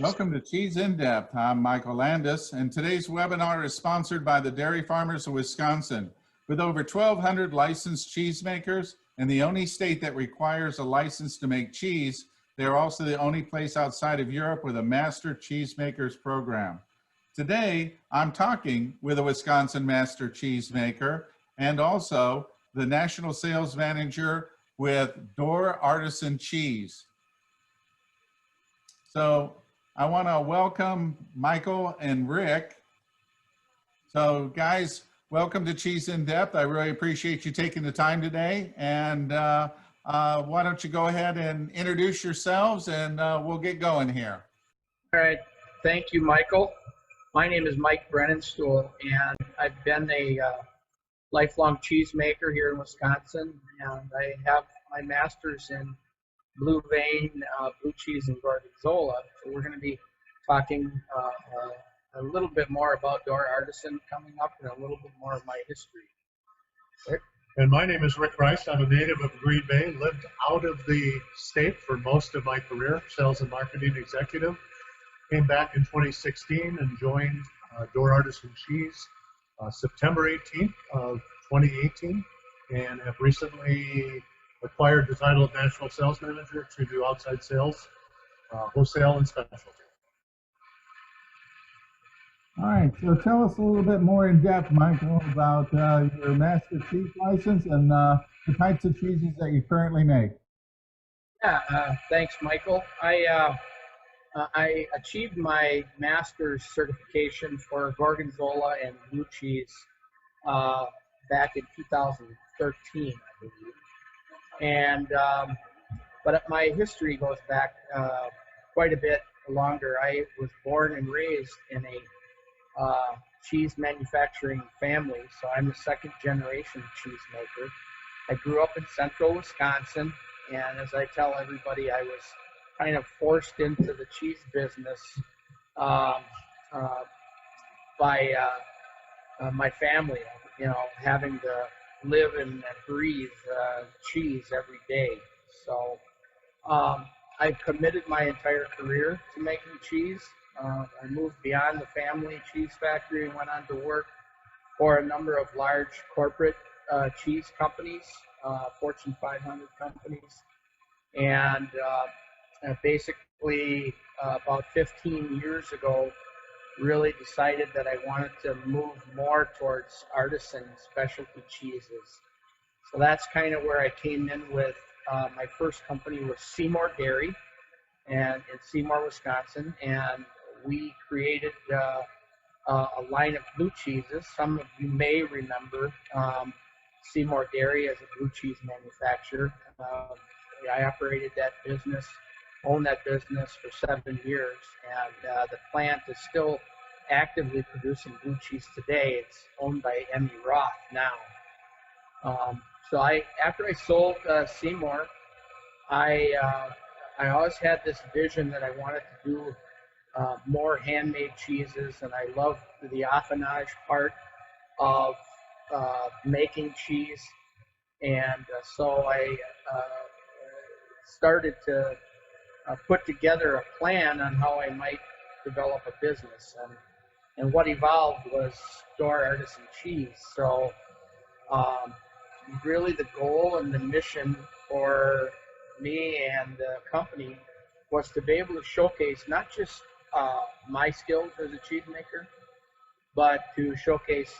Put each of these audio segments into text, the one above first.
Welcome to Cheese in Depth. I'm Michael Landis, and today's webinar is sponsored by the Dairy Farmers of Wisconsin. With over 1,200 licensed cheesemakers and the only state that requires a license to make cheese, they are also the only place outside of Europe with a Master Cheesemakers program. Today, I'm talking with a Wisconsin Master Cheesemaker and also the National Sales Manager with Door Artisan Cheese. So I want to welcome Michael and Rick. So guys, welcome to Cheese in Depth. I really appreciate you taking the time today. And why don't you go ahead and introduce yourselves and we'll get going here. All right. Thank you, Michael. My name is Mike Brennenstuhl, and I've been a lifelong cheesemaker here in Wisconsin, and I have my master's in blue vein, blue cheese, and gorgonzola. So we're going to be talking a little bit more about Door Artisan coming up and a little bit more of my history. Rick? And my name is Rick Reis. I'm a native of Green Bay, lived out of the state for most of my career, sales and marketing executive. Came back in 2016 and joined Door Artisan Cheese September 18th of 2018, and have recently acquired the title of National Sales Manager to do outside sales, wholesale, and specialty. All right, so tell us a little bit more in depth, Michael, about your Master Cheese license and the types of cheeses that you currently make. Yeah, thanks, Michael. I achieved my master's certification for gorgonzola and blue cheese back in 2013, I believe. And but my history goes back quite a bit longer. I was born and raised in a cheese manufacturing family, so I'm the second generation cheesemaker. I grew up in central Wisconsin, and as I tell everybody, I was kind of forced into the cheese business by my family, you know, having to live and breathe cheese every day. So I committed my entire career to making cheese. I moved beyond the family cheese factory and went on to work for a number of large corporate cheese companies, Fortune 500 companies. And basically about 15 years ago, really decided that I wanted to move more towards artisan specialty cheeses. So that's kind of where I came in with my first company was Seymour Dairy, and in Seymour, Wisconsin, and we created a line of blue cheeses. Some of you may remember Seymour Dairy as a blue cheese manufacturer. I operated that business, owned that business for 7 years, and the plant is still actively producing blue cheese today. It's owned by Emmy Roth now. So after I sold Seymour, I always had this vision that I wanted to do more handmade cheeses, and I love the affinage part of making cheese. And so I started to put together a plan on how I might develop a business, and what evolved was Door Artisan Cheese. So really the goal and the mission for me and the company was to be able to showcase not just my skills as a cheesemaker, but to showcase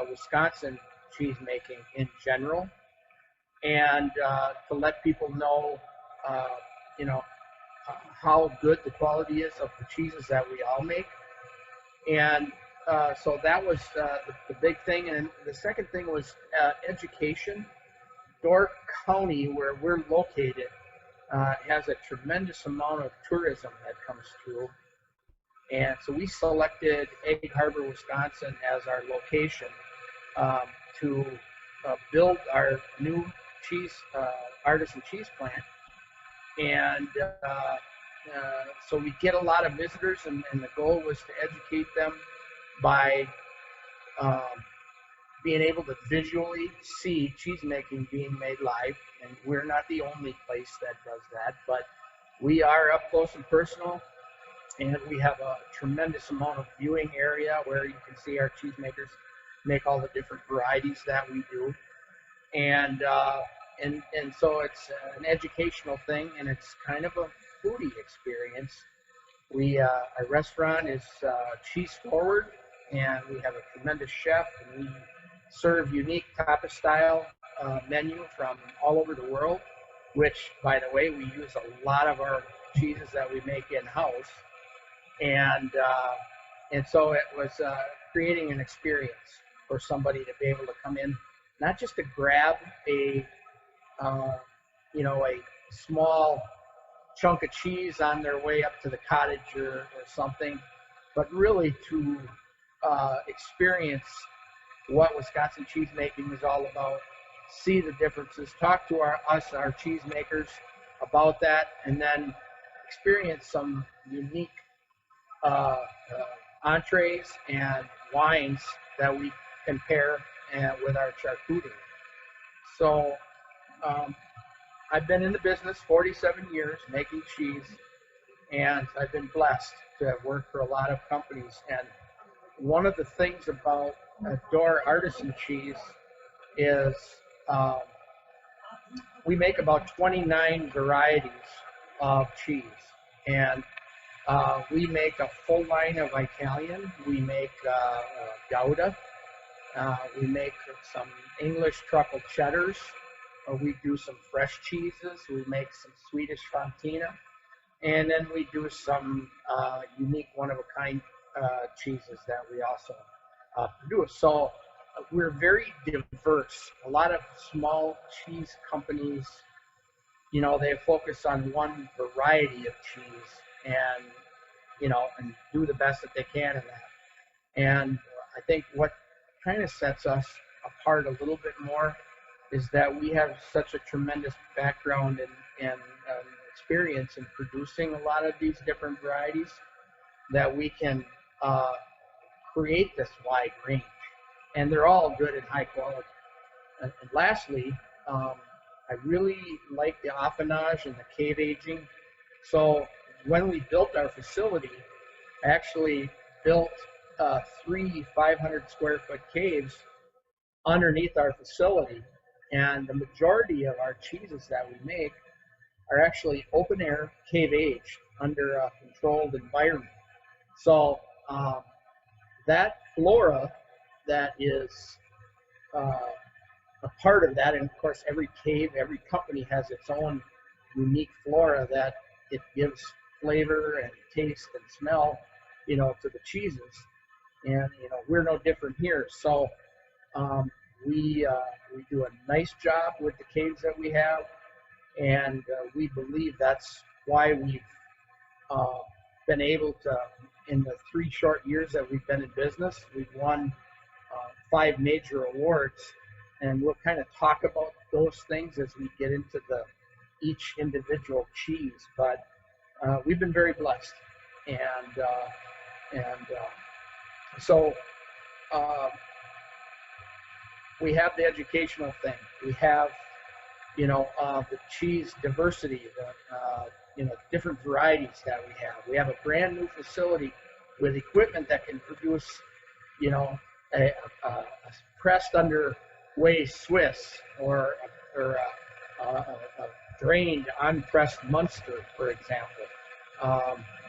Wisconsin cheese making in general, and to let people know, you know, how good the quality is of the cheeses that we all make. And so that was the big thing. And the second thing was education. Door County, where we're located, has a tremendous amount of tourism that comes through. And so we selected Egg Harbor, Wisconsin as our location to build our new artisan cheese plant. And so we get a lot of visitors, and the goal was to educate them by being able to visually see cheese making being made live. And we're not the only place that does that, but we are up close and personal And we have a tremendous amount of viewing area where you can see our cheesemakers make all the different varieties that we do. And so it's an educational thing, and it's kind of a foodie experience. Our restaurant is cheese forward, and we have a tremendous chef, and we serve unique tapas style menu from all over the world. Which, by the way, we use a lot of our cheeses that we make in house, and so it was creating an experience for somebody to be able to come in, not just to grab a a small chunk of cheese on their way up to the cottage or something, but really to experience what Wisconsin cheese making is all about, see the differences, talk to our cheesemakers about that, and then experience some unique entrees and wines that we can pair with our charcuterie. So I've been in the business 47 years making cheese, and I've been blessed to have worked for a lot of companies. And one of the things about Door Artisan Cheese is we make about 29 varieties of cheese. And we make a full line of Italian. We make Gouda. We make some English truffle cheddars. We do some fresh cheeses. We make some Swedish fontina. And then we do some unique one-of-a-kind cheeses that we also produce. So we're very diverse. A lot of small cheese companies, they focus on one variety of cheese and, and do the best that they can in that. And I think what kind of sets us apart a little bit more is that we have such a tremendous background and experience in producing a lot of these different varieties that we can create this wide range. And they're all good and high quality. And lastly, I really like the affinage and the cave aging. So when we built our facility, I actually built 3 500 square foot caves underneath our facility. And the majority of our cheeses that we make are actually open air, cave aged under a controlled environment. So that flora that is a part of that, and of course every cave, every company has its own unique flora that it gives flavor and taste and smell, to the cheeses. And we're no different here. So we do a nice job with the caves that we have, and we believe that's why we've been able to, in the 3 short years that we've been in business, we've won 5 major awards, and we'll kind of talk about those things as we get into each individual cheese. But we've been very blessed, and so we have the educational thing. We have, the cheese diversity, the different varieties that we have. We have a brand new facility with equipment that can produce, a pressed underway Swiss or a drained unpressed Munster, for example,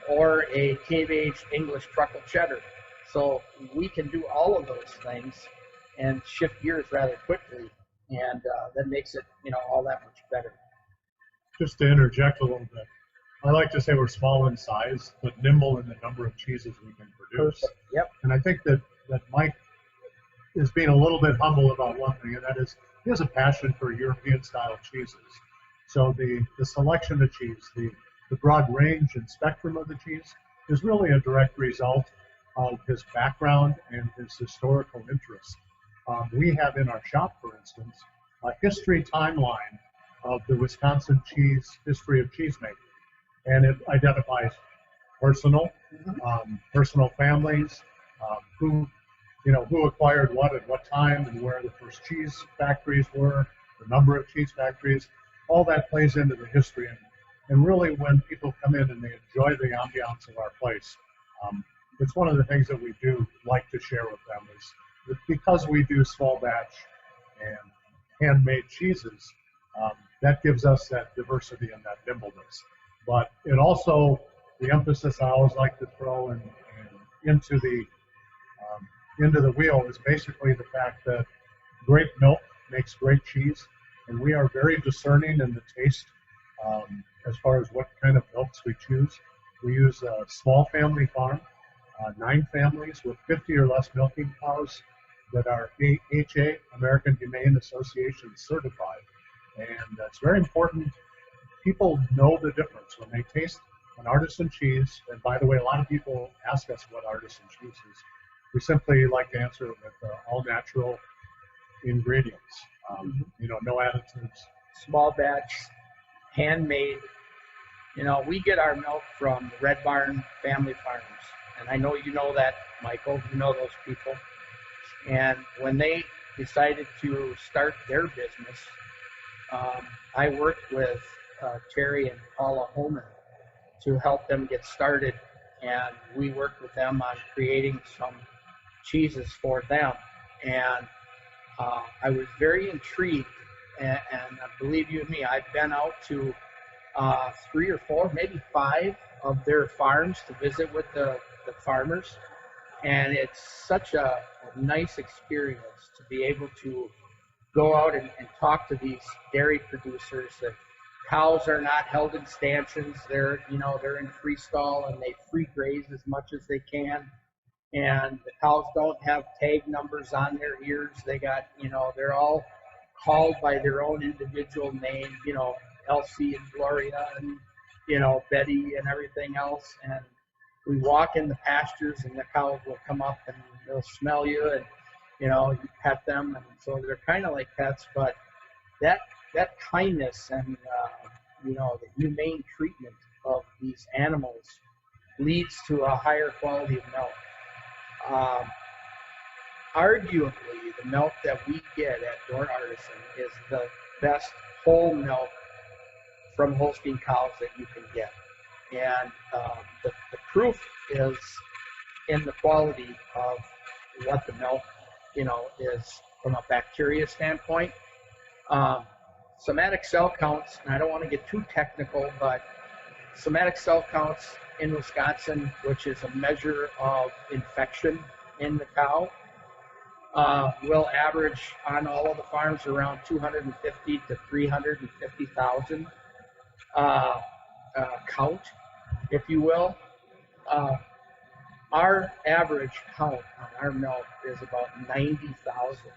or a cave-aged English truffle cheddar. So we can do all of those things and shift gears rather quickly, and that makes it, all that much better. Just to interject a little bit, I like to say we're small in size, but nimble in the number of cheeses we can produce. Perfect. Yep. And I think that Mike is being a little bit humble about one thing, and that is he has a passion for European-style cheeses. So the selection of cheese, the broad range and spectrum of the cheese is really a direct result of his background and his historical interest. We have in our shop, for instance, a history timeline of the Wisconsin cheese history of cheesemaking, and it identifies personal families, who acquired what at what time, and where the first cheese factories were, the number of cheese factories. All that plays into the history, And really, when people come in and they enjoy the ambiance of our place, it's one of the things that we do like to share with them is that because we do small batch and handmade cheeses, that gives us that diversity and that nimbleness. But it also, the emphasis I always like to throw into the wheel is basically the fact that great milk makes great cheese, and we are very discerning in the taste as far as what kind of milks we choose. We use a small family farm, 9 families with 50 or less milking cows that are AHA, American Humane Association certified. And that's very important. People know the difference when they taste an artisan cheese. And by the way, a lot of people ask us what artisan cheese is. We simply like to answer it with all natural ingredients, no additives. Small batch, handmade. We get our milk from Red Barn Family Farms. And I know you know that, Michael. You know those people. And when they decided to start their business, I worked with Terry and Paula Holman to help them get started. And we worked with them on creating some cheeses for them. And I was very intrigued. And I believe you and me, I've been out to 3 or 4, maybe 5 of their farms to visit with the farmers. And it's such a nice experience to be able to go out and talk to these dairy producers. That cows are not held in stanchions. They're in free stall and they free graze as much as they can. And the cows don't have tag numbers on their ears. They got, they're all called by their own individual name, Elsie and Gloria and, Betty and everything else. And we walk in the pastures and the cows will come up and they'll smell you and, you pet them. And so they're kind of like pets, but that kindness and, the humane treatment of these animals leads to a higher quality of milk. Arguably, the milk that we get at Door Artisan is the best whole milk from Holstein cows that you can get. And the proof is in the quality of what the milk, is from a bacteria standpoint. Somatic cell counts, and I don't want to get too technical, but somatic cell counts in Wisconsin, which is a measure of infection in the cow, will average on all of the farms around 250 to 350,000 count, if you will. Our average count on our milk is about 90,000,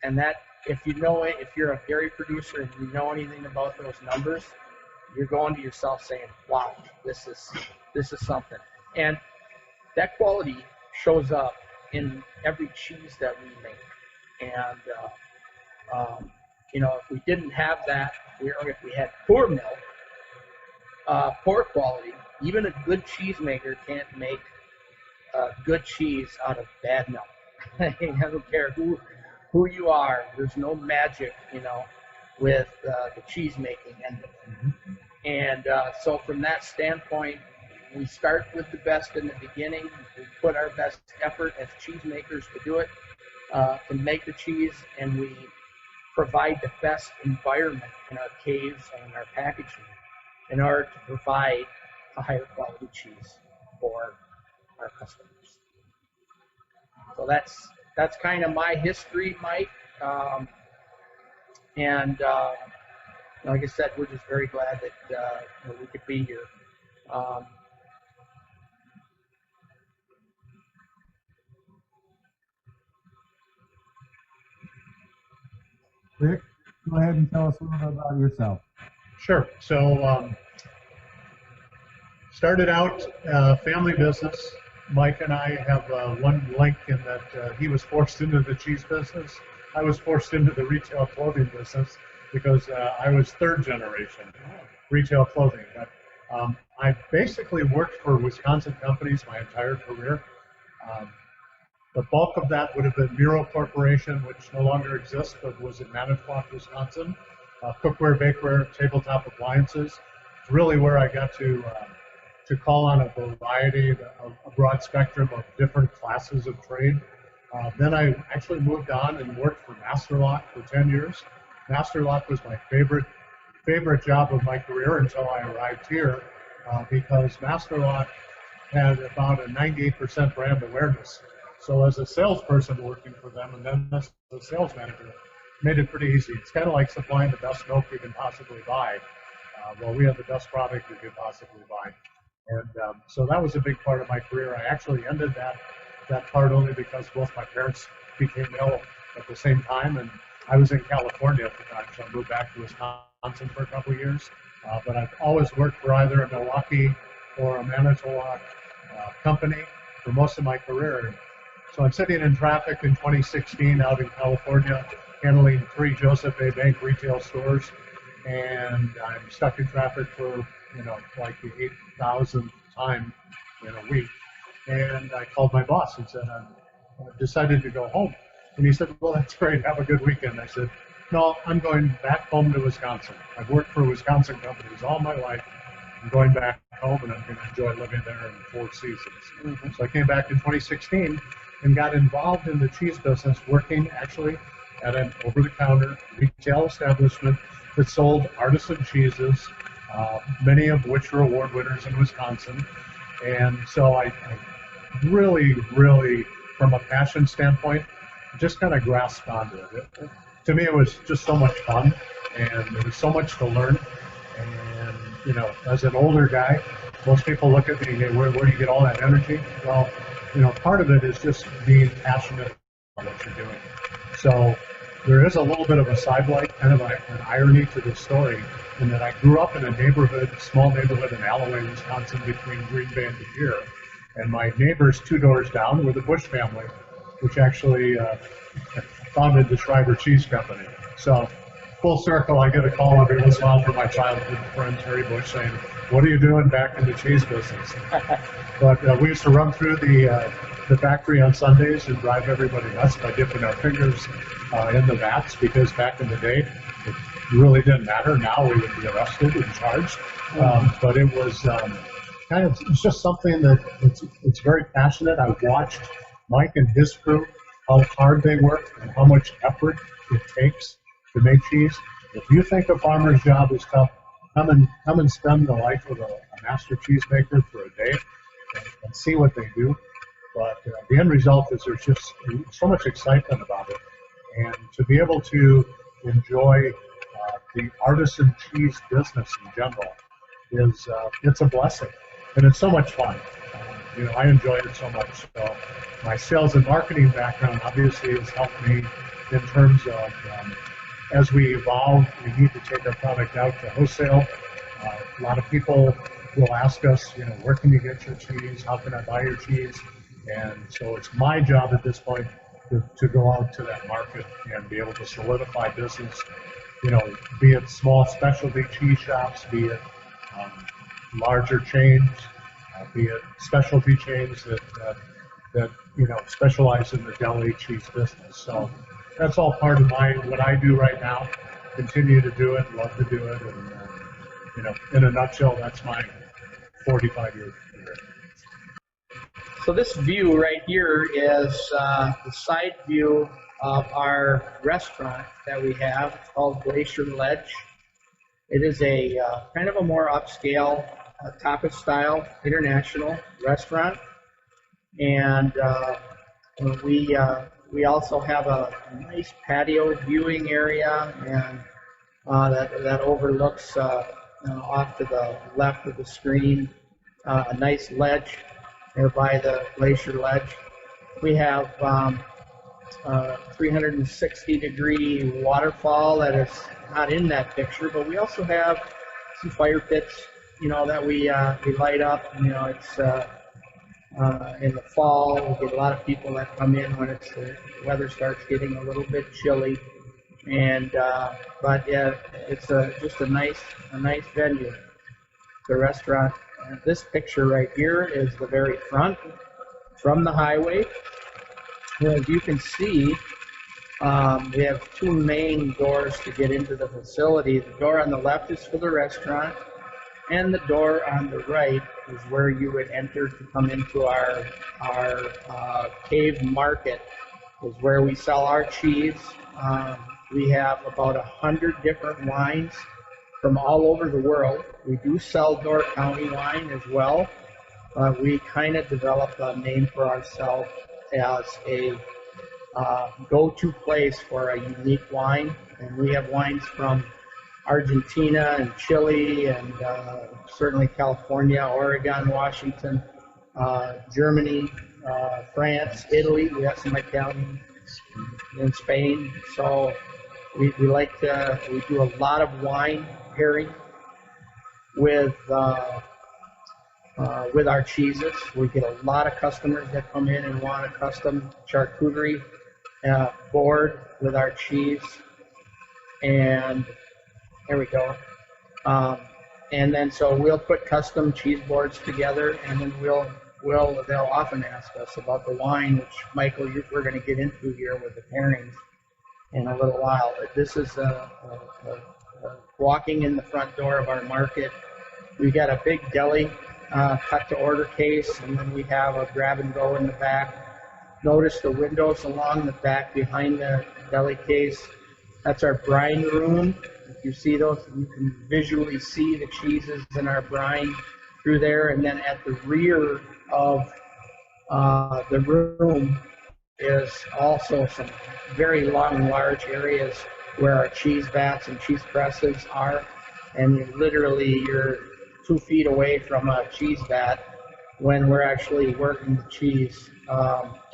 and that, if you're a dairy producer and you know anything about those numbers, you're going to yourself saying, "Wow, this is something." And that quality shows up in every cheese that we make. And if we didn't have that, if we had poor milk, poor quality, even a good cheesemaker can't make good cheese out of bad milk. I don't care who you are. There's no magic, with the cheese making end of it. And so from that standpoint, we start with the best in the beginning. We put our best effort as cheesemakers to do it, to make the cheese, and we provide the best environment in our caves and in our packaging in order to provide a higher quality cheese for our customers. So that's kind of my history, Mike. And like I said, we're just very glad that we could be here. Rick, go ahead and tell us a little bit about yourself. Sure. So started out family business. Mike and I have one link in that he was forced into the cheese business. I was forced into the retail clothing business because I was third generation retail clothing. But I basically worked for Wisconsin companies my entire career. The bulk of that would have been Miro Corporation, which no longer exists, but was in Manitowoc, Wisconsin. Cookware, bakeware, tabletop appliances. really where I got to call on a variety, a broad spectrum of different classes of trade. Then I actually moved on and worked for Master Lock for 10 years. Master Lock was my favorite job of my career until I arrived here, because Master Lock had about a 98% brand awareness. So as a salesperson working for them and then as a sales manager, made it pretty easy. It's kind of like supplying the best milk you can possibly buy. Well, we have the best product you could possibly buy. And so that was a big part of my career. I actually ended that part only because both my parents became ill at the same time, and I was in California at the time, so I moved back to Wisconsin for a couple of years. But I've always worked for either a Milwaukee or a Manitowoc company for most of my career. So I'm sitting in traffic in 2016 out in California, handling 3 Joseph A. Bank retail stores, and I'm stuck in traffic for, like the 8,000th time in a week. And I called my boss and said, I've decided to go home. And he said, well, that's great. Have a good weekend. I said, no, I'm going back home to Wisconsin. I've worked for Wisconsin companies all my life. I'm going back home, and I'm going to enjoy living there in 4 seasons. Mm-hmm. So I came back in 2016 and got involved in the cheese business, working actually at an over-the-counter retail establishment that sold artisan cheeses, many of which were award winners in Wisconsin. And so I really, from a passion standpoint, just kind of grasped onto it. To me, it was just so much fun, and there was so much to learn. And, as an older guy, most people look at me and say, where do you get all that energy? Well, part of it is just being passionate about what you're doing. So there is a little bit of a sidelight, kind of an irony to this story, in that I grew up in a small neighborhood in Alloway, Wisconsin, between Green Bay and De Pere. And my neighbors 2 doors down were the Bush family, which actually founded the Schreiber Cheese Company. So full circle, I get a call every once in a while from my childhood friend, Terry Bush, saying, what are you doing back in the cheese business? But we used to run through the factory on Sundays and drive everybody nuts by dipping our fingers in the vats, because back in the day, it really didn't matter. Now we would be arrested and charged. But it was it's just something that it's very passionate. I've watched Mike and his crew, how hard they work and how much effort it takes to make cheese. If you think a farmer's job is tough, come and spend the life of a master cheesemaker for a day and see what they do. But the end result is there's just so much excitement about it. And to be able to enjoy the artisan cheese business in general it's a blessing. And it's so much fun. I enjoyed it so much. So my sales and marketing background obviously has helped me in terms of as we evolve, we need to take our product out to wholesale. A lot of people will ask us, where can you get your cheese? How can I buy your cheese? And so it's my job at this point to go out to that market and be able to solidify business, be it small specialty cheese shops, be it larger chains, be it specialty chains that specialize in the deli cheese business. So that's all part of what I do right now. Continue to do it, love to do it, and in a nutshell, that's my 45-year career. So this view right here is the side view of our restaurant that we have. It's called Glacier Ledge. It is a kind of a more upscale, tapas-style international restaurant, and we also have a nice patio viewing area, and that overlooks off to the left of the screen a nice ledge nearby the Glacier Ledge. We have 360-degree waterfall that is not in that picture, but we also have some fire pits, that we light up. It's in the fall. We get a lot of people that come in when the weather starts getting a little bit chilly, and but yeah, it's just a nice venue. The restaurant. And this picture right here is the very front from the highway. As you can see, we have 2 main doors to get into the facility. The door on the left is for the restaurant, And the door on the right is where you would enter to come into our cave market, is where we sell our cheese. We have about 100 different wines from all over the world. We do sell Door County wine as well. We kind of developed a name for ourselves as a go-to place for a unique wine, and we have wines from Argentina and Chile and certainly California, Oregon, Washington, Germany, France, Italy. We have some Italian in Spain. So we do a lot of wine pairing with our cheeses. We get a lot of customers that come in and want a custom charcuterie board with our cheese. And there we go. And then so we'll put custom cheese boards together, and then they'll often ask us about the wine, which Michael, we're going to get into here with the pairings in a little while. But this is walking in the front door of our market. We got a big deli cut to order case, and then we have a grab and go in the back. Notice the windows along the back behind the deli case. That's our brine room. If you see those, you can visually see the cheeses in our brine through there. And then at the rear of the room is also some very long, large areas where our cheese vats and cheese presses are. And you're 2 feet away from a cheese vat when we're actually working the cheese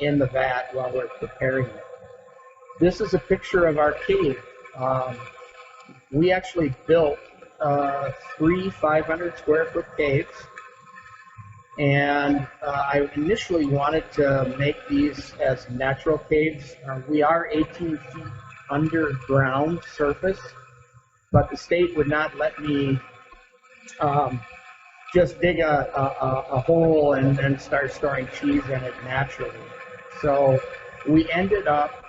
in the vat while we're preparing it. This is a picture of our cave. We actually built 3 500 square foot caves, and I initially wanted to make these as natural caves. We are 18 feet underground surface, but the state would not let me just dig a hole and then start storing cheese in it naturally. So we ended up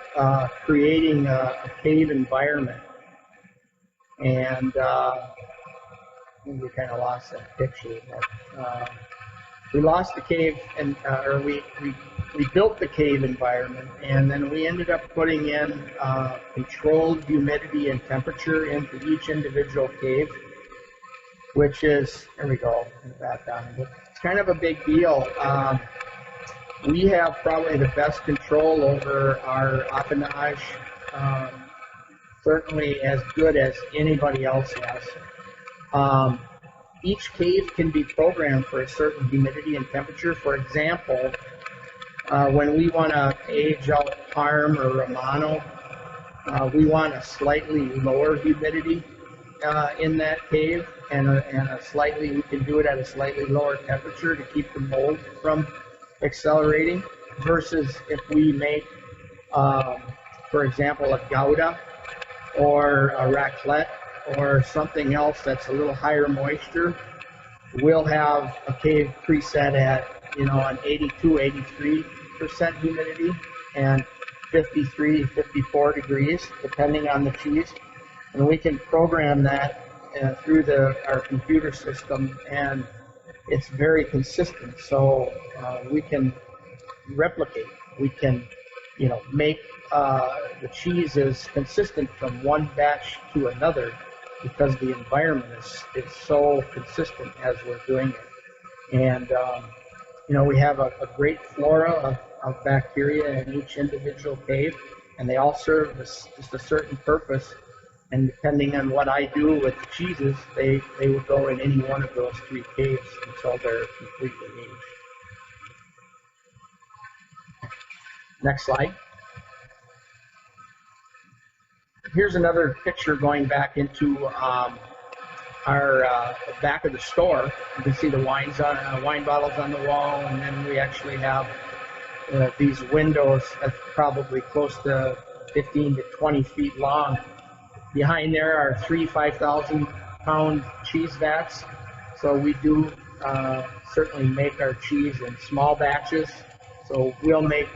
creating a cave environment. And we kind of lost that picture. But, we lost the cave, or we built the cave environment, and then we ended up putting in controlled humidity and temperature into each individual cave, which is, there we go, that down. It's kind of a big deal. We have probably the best control over our affinage, certainly as good as anybody else has. Each cave can be programmed for a certain humidity and temperature. For example, when we want to age out Parm or Romano, we want a slightly lower humidity in that cave, and we can do it at a slightly lower temperature to keep the mold from accelerating, versus if we make, for example, a Gouda or a raclette or something else that's a little higher moisture, we'll have a cave preset at, an 82, 83% humidity and 53, 54 degrees, depending on the cheese. And we can program that through our computer system, and it's very consistent. So we can replicate, we can, make the cheeses consistent from one batch to another, because the environment is so consistent as we're doing it. And, we have a great flora of bacteria in each individual cave, and they all serve just a certain purpose. And depending on what I do with the cheeses, they will go in any one of those 3 caves until they're completely aged. Next slide. Here's another picture going back into our back of the store. You can see the wine bottles on the wall, and then we actually have these windows that's probably close to 15 to 20 feet long. Behind there are 3 5,000-pound cheese vats. So we do certainly make our cheese in small batches. So we'll make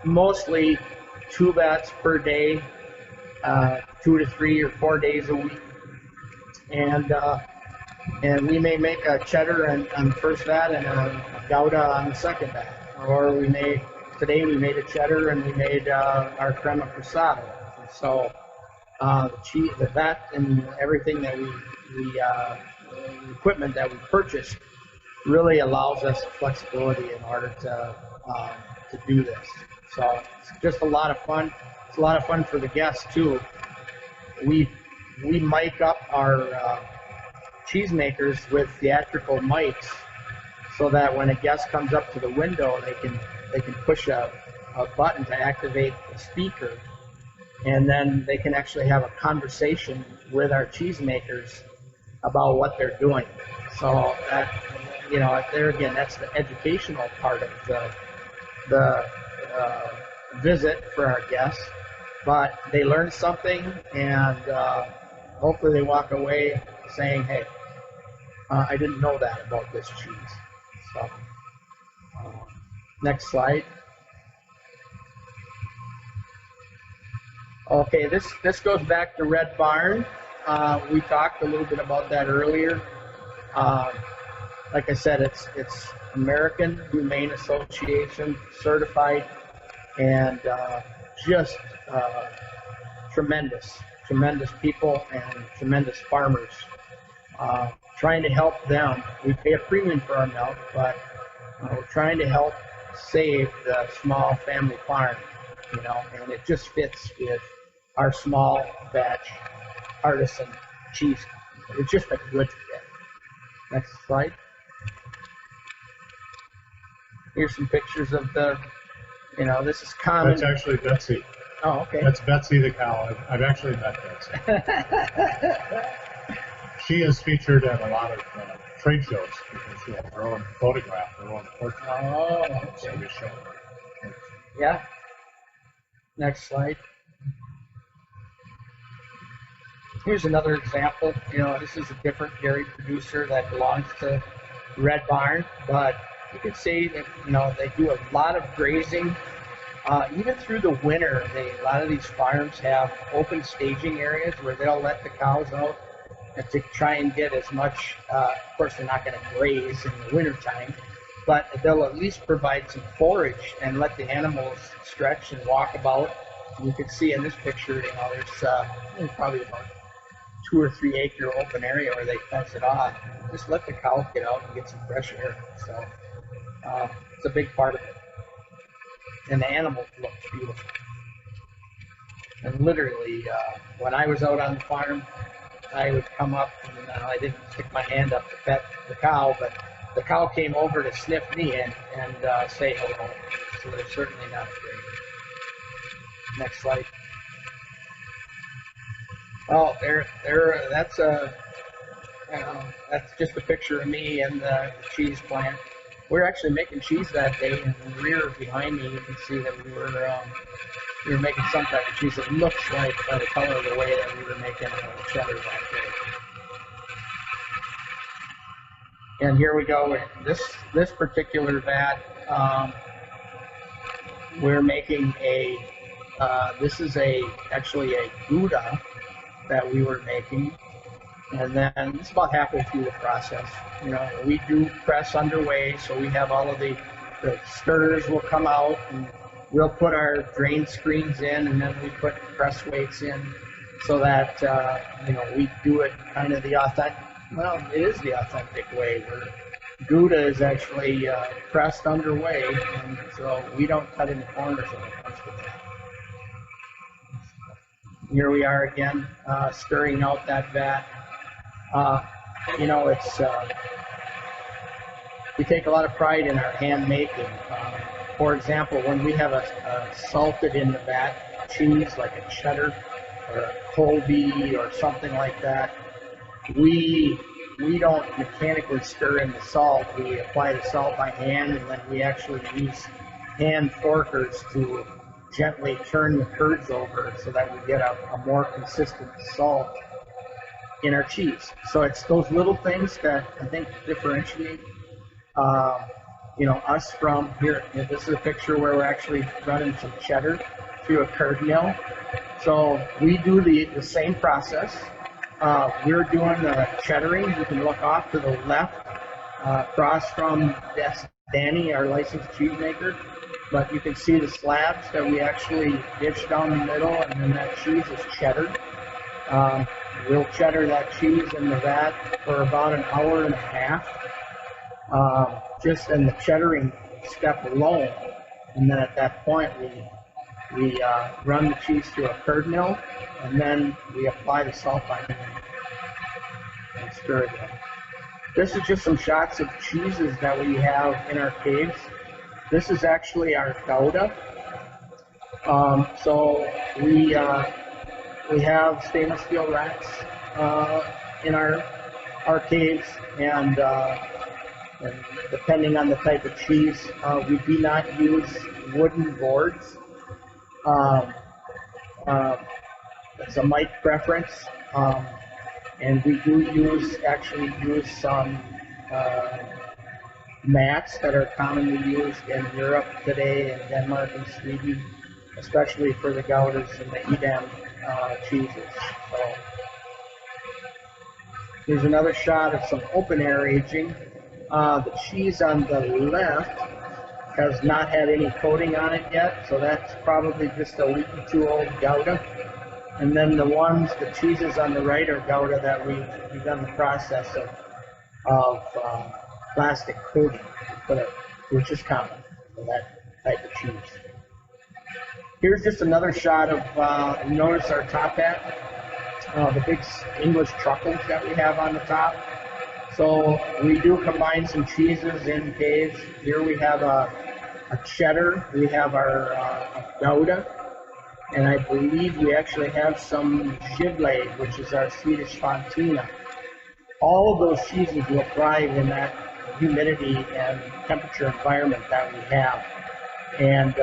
mostly 2 vats per day, 2 to 3 or 4 days a week. And And we may make a cheddar on the first vat and a Gouda on the second vat. Or today we made a cheddar and we made our Crema Pressato. So the vat and everything that the equipment that we purchased really allows us flexibility in order to do this. So it's just a lot of fun. It's a lot of fun for the guests too. We mic up our cheesemakers with theatrical mics, so that when a guest comes up to the window, they can push a button to activate the speaker, and then they can actually have a conversation with our cheesemakers about what they're doing. So that, there again, that's the educational part of the visit for our guests. But they learn something, and hopefully they walk away saying, "Hey, I didn't know that about this cheese." So, next slide. Okay, this goes back to Red Barn. We talked a little bit about that earlier. Like I said, it's American Humane Association certified, and just tremendous people and tremendous farmers. Trying to help them. We pay a premium for our milk, but we're trying to help save the small family farm, and it just fits with our small batch artisan cheese company. It's just a good fit. Next slide. Here's some pictures of this is common. That's actually Betsy. Oh, okay. That's Betsy the cow. I've actually met Betsy. She is featured at a lot of trade shows because she has her own photograph, her own portrait. Oh, okay. So we show her. Yeah. Next slide. Here's another example. This is a different dairy producer that belongs to Red Barn, but you can see that they do a lot of grazing. Even through the winter, a lot of these farms have open staging areas where they'll let the cows out to try and get as much. Of course, they're not going to graze in the wintertime, but they'll at least provide some forage and let the animals stretch and walk about. You can see in this picture, there's probably about 2 or 3 acre open area where they fence it off. Just let the cows get out and get some fresh air. So it's a big part of it. And the animals look beautiful. And literally, when I was out on the farm, I would come up, and I didn't stick my hand up to pet the cow, but the cow came over to sniff me and say hello. So they're certainly not afraid. Next slide. Well, that's just a picture of me and the cheese plant. We're actually making cheese that day. In the rear behind me, you can see that we were making some type of cheese. It looks like, by the color of the way, that we were making cheddar that day. And here we go. This particular vat, we're making this is actually a Gouda that we were making. And then it's about halfway through the process. We do press underway, so we have all of the stirs will come out, and we'll put our drain screens in, and then we put press weights in, so that we do it kind of the authentic. Well, it is the authentic way. Where Gouda is actually pressed underway, and so we don't cut any corners when it comes to that. Here we are again, stirring out that vat. We take a lot of pride in our hand making. For example, when we have a salted in the vat cheese, like a cheddar or a Colby or something like that, we don't mechanically stir in the salt. We apply the salt by hand, and then we actually use hand forkers to gently turn the curds over so that we get a more consistent salt in our cheese. So it's those little things that I think differentiate us from here. This is a picture where we're actually running some cheddar through a curd mill. So we do the same process. We're doing the cheddaring. You can look off to the left, across from that's Danny, our licensed cheesemaker. But you can see the slabs that we actually dish down the middle, and then that cheese is cheddar. We'll cheddar that cheese in the vat for about an hour and a half, just in the cheddaring step alone. And then at that point, we run the cheese through a curd mill, and then we apply the salt by hand and stir it in. This is just some shots of cheeses that we have in our caves. This is actually our Gouda. So we have stainless steel racks in our caves, and depending on the type of cheese, we do not use wooden boards. It's a Mike preference, and we do actually use some mats that are commonly used in Europe today, in Denmark and Sweden, especially for the Goudas and the Edam cheeses. So here's another shot of some open air aging. The cheese on the left has not had any coating on it yet, so that's probably just a week or two old Gouda. And then the cheeses on the right are Gouda that we've begun the process of plastic coating, which is common for that type of cheese. Here's just another shot of, notice our top hat, the big English truffles that we have on the top. So we do combine some cheeses in caves. Here we have a cheddar, we have our Gouda, and I believe we actually have some Zivile, which is our Swedish Fontina. All of those cheeses will thrive in that humidity and temperature environment that we have. And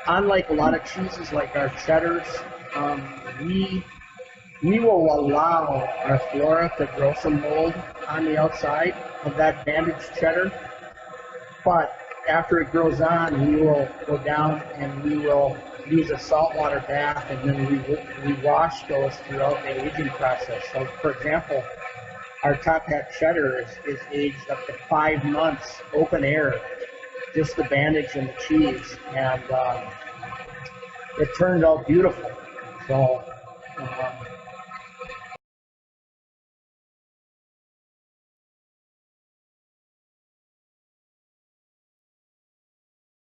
unlike a lot of cheeses like our cheddars, we will allow our flora to grow some mold on the outside of that bandaged cheddar, but after it grows on, we will go down and we will use a saltwater bath, and then we wash those throughout the aging process. So, for example, our top hat cheddar is aged up to 5 months open air, just the bandage and the cheese, and it turned out beautiful. So